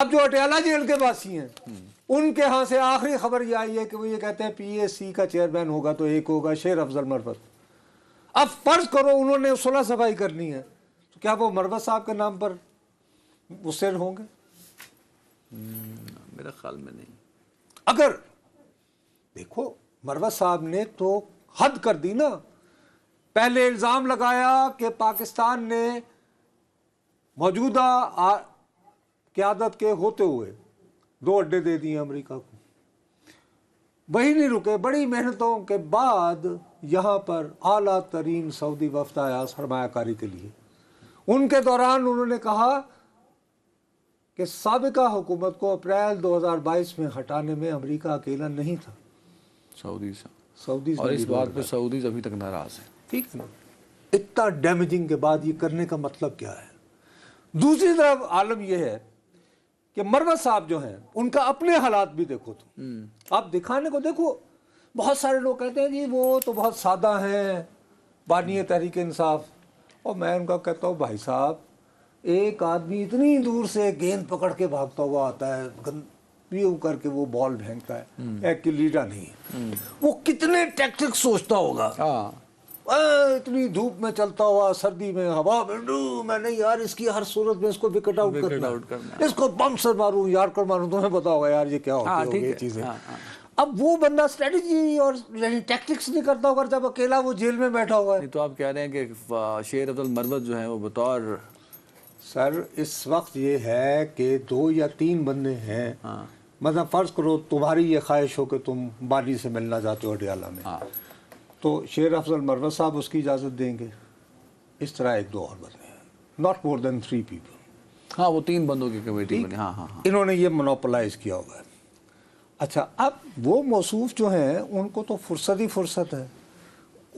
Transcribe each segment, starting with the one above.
اب جو اٹیالہ جیل کے باسی ہیں ان کے ہاں سے آخری خبر یہ آئی ہے کہ وہ یہ کہتے ہیں پی اے سی کا چیئرمین ہوگا تو ایک ہوگا شیر افضل مروت۔ اب فرض کرو انہوں نے صلح صفائی کرنی ہے تو کیا وہ مروت صاحب کے نام پر مصر ہوں گے؟ میرا خیال میں نہیں۔ اگر دیکھو مروت صاحب نے تو حد کر دی نا، پہلے الزام لگایا کہ پاکستان نے موجودہ قیادت کے ہوتے ہوئے 2 اڈے دے دیے امریکہ کو، وہی نہیں رکے، بڑی محنتوں کے بعد یہاں پر اعلیٰ ترین سعودی وفد آیا سرمایہ کاری کے لیے۔ ان کے دوران انہوں نے کہا کہ سابقہ حکومت کو اپریل 2022 میں ہٹانے میں امریکہ اکیلا نہیں تھا، سعودی اور اس بات پہ سعودیز ابھی تک ناراض ہیں۔ ٹھیک ہے نا؟ اتنا ڈیمیجنگ کے بعد یہ کرنے کا مطلب کیا ہے؟ دوسری طرف عالم یہ ہے کہ مروت صاحب جو ہیں ان کا اپنے حالات بھی دیکھو تم، آپ دکھانے کو دیکھو، بہت سارے لوگ کہتے ہیں جی وہ تو بہت سادہ ہیں بانی تحریک انصاف، اور میں ان کا کہتا ہوں بھائی صاحب ایک آدمی اتنی دور سے گیند پکڑ کے بھاگتا ہوا آتا ہے، یوں کر کے وہ بال پھینکتا ہے، ایک لیڈر نہیں ہے، وہ کتنے ٹیکٹک سوچتا ہوگا، اتنی دھوپ میں چلتا ہوا، سردی میں ہوا میں، میں نہیں یار اس کی ہر صورت میں اس کو وکٹ آؤٹ کرنا، اس کو بم سے ماروں، یارکر ماروں، تمہیں پتا ہوگا یار یہ کیا ہوتی ہے یہ چیزیں۔ اب وہ بندہ اسٹریٹجی اور ٹیکٹکس نہیں کرتا ہوگا جب اکیلا وہ جیل میں بیٹھا ہوا ہے۔ تو آپ کہہ رہے ہیں کہ شیر افضل مروت جو ہیں وہ بطور سر اس وقت یہ ہے کہ 2 یا 3 بندے ہیں، مطلب فرض کرو تمہاری یہ خواہش ہو کہ تم بانی سے ملنا چاہتے ہو اڈیالہ میں، تو شیر افضل مروت صاحب اس کی اجازت دیں گے، اس طرح 1-2 اور بندے ہیں، not more than 3 people۔ ہاں وہ 3 بندوں کی کمیٹی بنی، ہاں ہاں انہوں نے یہ مونوپلائز کیا ہوا ہے۔ اچھا اب وہ موصوف جو ہیں ان کو تو فرصت ہی فرصت ہے،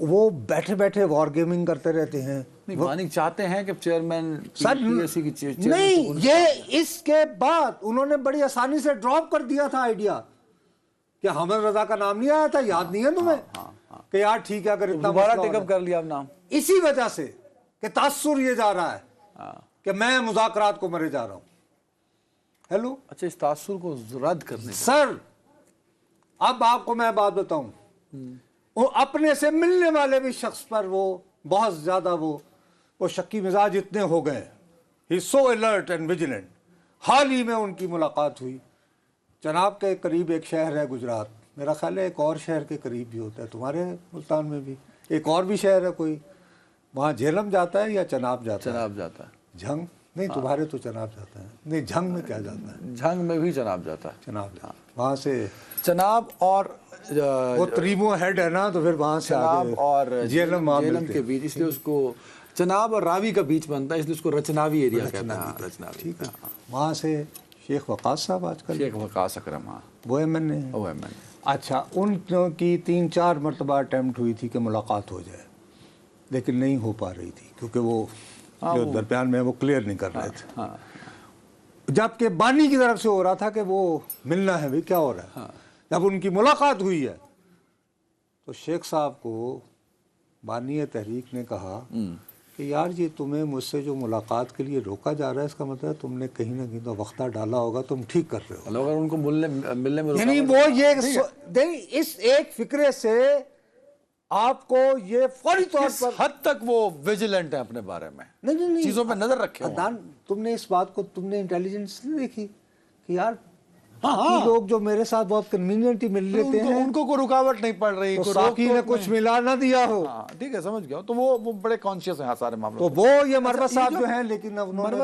وہ بیٹھے بیٹھے وار گیمنگ کرتے رہتے ہیں۔ بانی چاہتے ہیں کہ چیئرمین سر نہیں، یہ اس کے بعد انہوں نے بڑی آسانی سے ڈراپ کر دیا تھا آئیڈیا، کہ حامد رضا کا نام نہیں آیا تھا، یاد نہیں ہے تمہیں کہ یار ٹھیک ہے اگر اتنا دوبارہ ٹیک اپ کر لیا اب نام، اسی وجہ سے کہ تاثر یہ جا رہا ہے کہ میں مذاکرات کو مرے جا رہا ہوں۔ ہیلو، اچھا اس تاثر کو رد کرنے سر اب آپ کو میں بات بتاؤں، وہ اپنے سے ملنے والے بھی شخص پر وہ بہت زیادہ وہ شکی مزاج اتنے ہو گئے، ہی سو الرٹ اینڈ ویجیلنٹ۔ حال ہی میں ان کی ملاقات ہوئی، جناب کے قریب ایک شہر ہے گجرات، میرا خیال ہے ایک اور شہر کے قریب بھی ہوتا ہے، تمہارے ملتان میں بھی ایک اور بھی شہر ہے کوئی، وہاں جہلم جاتا ہے یا چناب جاتا ہے؟ چناب جاتا ہے۔ جھنگ نہیں، تمہارے تو چناب جاتا ہے، نہیں جھنگ میں کیا جاتا ہے؟ جھنگ میں بھی چناب جاتا ہے، چناب جاتا ہے، وہاں سے چناب اور وہ تریمو ہیڈ ہے نا، تو پھر وہاں سے چناب اور جہلم کے بیچ، اس لیے اس کو چناب اور راوی کا بیچ بنتا ہے، اس لیے اس کو رچناوی ایریا کہتے ہیں۔ ٹھیک ہے، وہاں سے شیخ وقاص صاحب آج کل شیخ وقاص اکرم، ہاں وہ ایم این اے، او ایم این۔ اچھا ان کی 3-4 مرتبہ اٹیمپٹ ہوئی تھی کہ ملاقات ہو جائے، لیکن نہیں ہو پا رہی تھی کیونکہ وہ جو درمیان میں وہ کلیئر نہیں کر رہے تھے، جبکہ بانی کی طرف سے ہو رہا تھا کہ وہ ملنا ہے، بھی کیا ہو رہا ہے۔ جب ان کی ملاقات ہوئی ہے تو شیخ صاحب کو بانی تحریک نے کہا کہ یار یہ تمہیں مجھ سے جو ملاقات کے لیے روکا جا رہا ہے، اس کا مطلب تم نے کہیں نہ کہیں تو وقتہ ڈالا ہوگا، تم ٹھیک کر رہے ہو، اگر ان کو ملنے میں یعنی وہ یہ اس ایک فکرے سے آپ کو یہ فوری طور پر حد تک وہ ویجیلنٹ ہیں اپنے بارے میں، نہیں چیزوں پہ نظر رکھے ہوئے۔ عدنان تم نے اس بات کو، تم نے انٹیلیجنس نہیں دیکھی کہ یار لوگ جو میرے ساتھ بہت کنوینئنٹ ہی مل لیتے ہیں، ان کو کوئی رکاوٹ نہیں پڑ رہی، تو ساقی نے کچھ ملا نہ دیا ہو، ٹھیک ہے سمجھ گیا، تو وہ بڑے کانشیس ہیں سارے معاملوں۔ تو وہ یہ مروت صاحب جو ہیں، لیکن اب انہوں نے